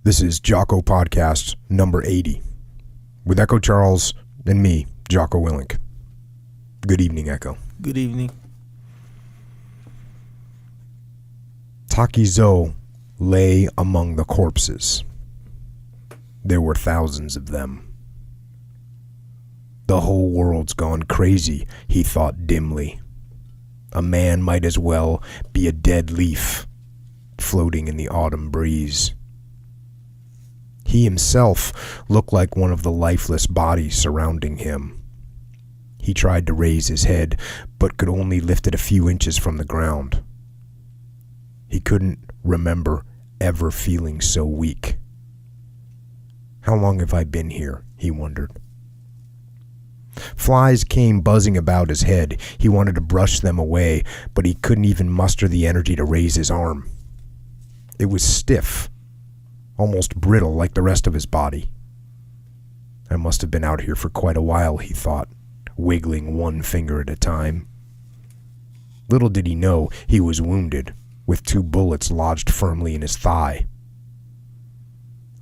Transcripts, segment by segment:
This is Jocko Podcast number 80 with Echo Charles and me, Jocko Willink. Good evening, Echo. Good evening. Takizo lay among the corpses. There were thousands of them. The whole world's gone crazy, he thought dimly. A man might as well be a dead leaf floating in the autumn breeze. He himself looked like one of the lifeless bodies surrounding him. He tried to raise his head, but could only lift it a few inches from the ground. He couldn't remember ever feeling so weak. How long have I been here? He wondered. Flies came buzzing about his head. He wanted to brush them away, but he couldn't even muster the energy to raise his arm. It was stiff, almost brittle like the rest of his body. I must have been out here for quite a while, he thought, wiggling one finger at a time. Little did he know he was wounded, with 2 bullets lodged firmly in his thigh.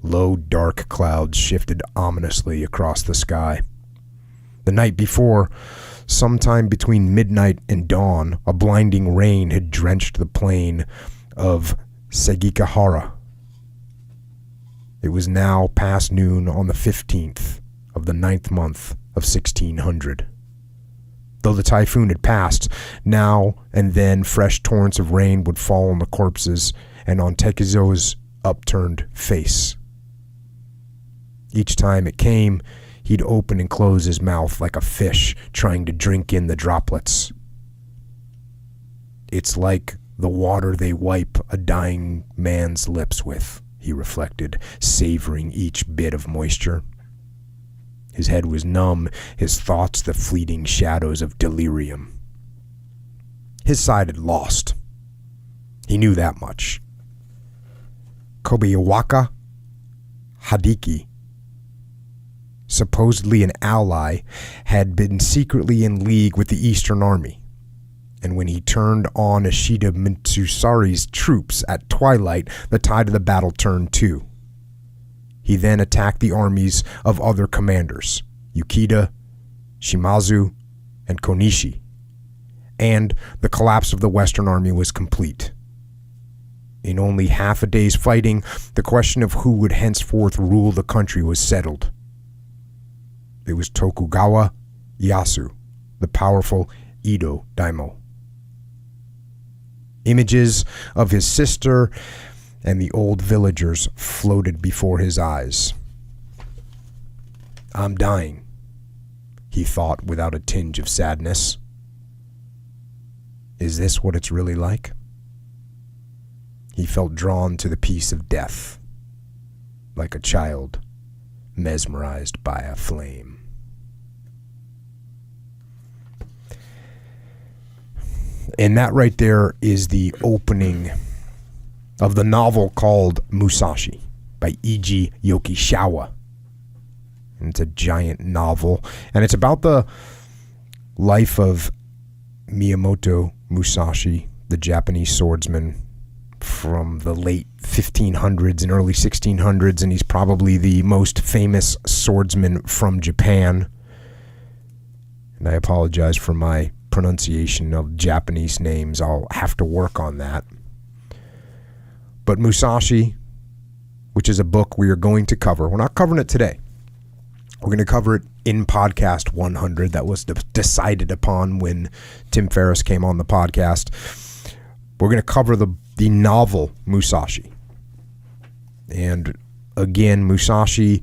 Low, dark clouds shifted ominously across the sky. The night before, sometime between midnight and dawn, a blinding rain had drenched the plain of Sekigahara. It was now past noon on the 15th of the 9th month of 1600. Though the typhoon had passed, now and then fresh torrents of rain would fall on the corpses and on Takizo's upturned face. Each time it came, he'd open and close his mouth like a fish trying to drink in the droplets. It's like the water they wipe a dying man's lips with, he reflected, savoring each bit of moisture. His head was numb, his thoughts the fleeting shadows of delirium. His side had lost. He knew that much. Kobayawaka Hideki, supposedly an ally, had been secretly in league with the Eastern Army. And when he turned on Ashita Mitsusari's troops at twilight, the tide of the battle turned too. He then attacked the armies of other commanders, Yukida, Shimazu, and Konishi. And the collapse of the Western Army was complete. In only half a day's fighting, the question of who would henceforth rule the country was settled. It was Tokugawa Ieyasu, the powerful Edo daimyo. Images of his sister and the old villagers floated before his eyes. I'm dying, he thought without a tinge of sadness. Is this what it's really like? He felt drawn to the peace of death, like a child mesmerized by a flame. And that right there is the opening of the novel called Musashi by Eiji Yokishiwa. And it's a giant novel, and it's about the life of Miyamoto Musashi, the Japanese swordsman from the late 1500s and early 1600s, and he's probably the most famous swordsman from Japan. And I apologize for my pronunciation of Japanese names. I'll have to work on that. But Musashi, which is a book we are going to cover, we're not covering it today. We're going to cover it in podcast 100. That was decided upon when Tim Ferriss came on the podcast. We're going to cover the novel Musashi. And again, Musashi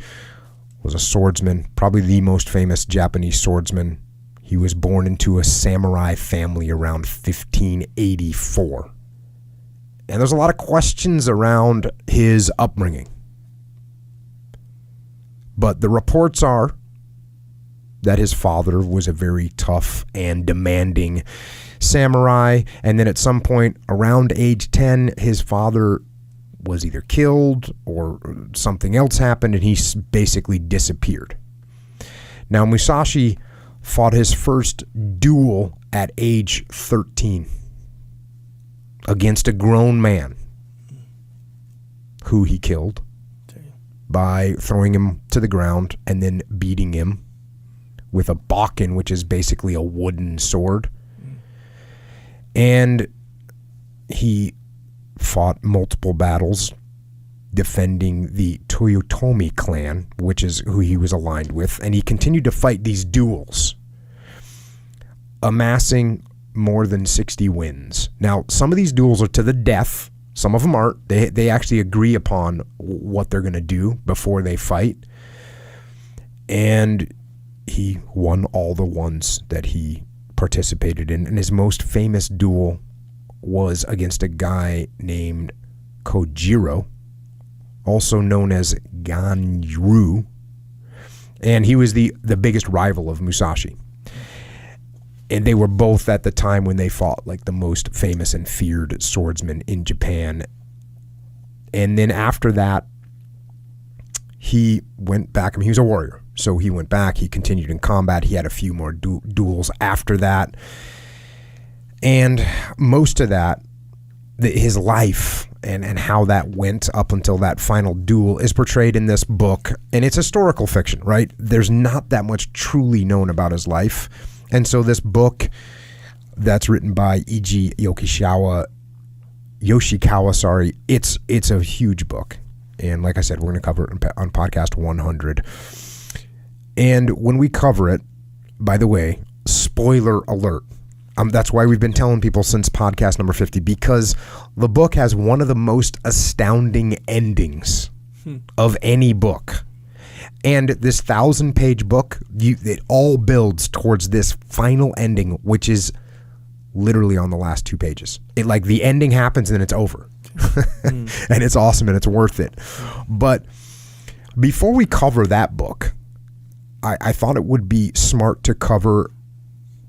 was a swordsman, probably the most famous Japanese swordsman. He was born into a samurai family around 1584. And there's a lot of questions around his upbringing. But the reports are that his father was a very tough and demanding samurai, and then at some point around age 10, his father was either killed or something else happened, and he basically disappeared. Now, Musashi fought his first duel at age 13 against a grown man who he killed. by throwing him to the ground and then beating him with a bakken, which is basically a wooden sword. And he fought multiple battles defending the Toyotomi clan, which is who he was aligned with, and he continued to fight these duels, amassing more than 60 wins. Now, some of these duels are to the death. Some of them aren't. They actually agree upon what they're going to do before they fight. And he won all the ones that he participated in. And his most famous duel was against a guy named Kojiro, also known as Ganryu. And he was the biggest rival of Musashi. And they were both at the time when they fought like the most famous and feared swordsmen in Japan. And then after that, he went back. I mean, he was a warrior. So he went back. He continued in combat. He had a few more duels after that. And most of that, his life and how that went up until that final duel is portrayed in this book. And it's historical fiction, right? There's not that much truly known about his life. And so this book that's written by E.G. Yoshikawa, it's a huge book. And like I said, we're going to cover it on podcast 100. And when we cover it, by the way, spoiler alert. That's why we've been telling people since podcast number 50, because the book has one of the most astounding endings of any book. And this 1,000-page book, it all builds towards this final ending, which is literally on the last 2 pages. Like the ending happens and then it's over. And it's awesome and it's worth it. But before we cover that book, I thought it would be smart to cover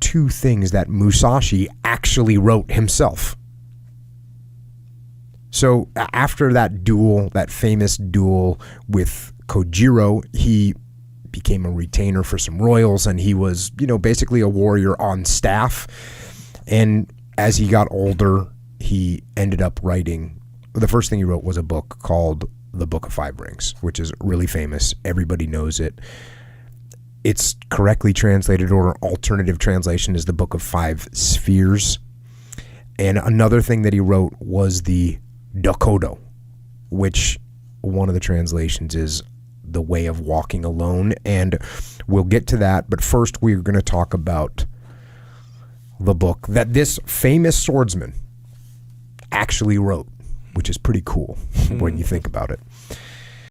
2 things that Musashi actually wrote himself. So after that duel, that famous duel with Kojiro, he became a retainer for some royals, and he was, basically a warrior on staff. And as he got older, he ended up writing, the first thing he wrote was a book called The Book of Five Rings, which is really famous. Everybody knows it. It's correctly translated, or alternative translation is The Book of Five Spheres. And another thing that he wrote was the Dokodo, which one of the translations is The Way of Walking Alone. And we'll get to that, but first we're going to talk about the book that this famous swordsman actually wrote, which is pretty cool when you think about it.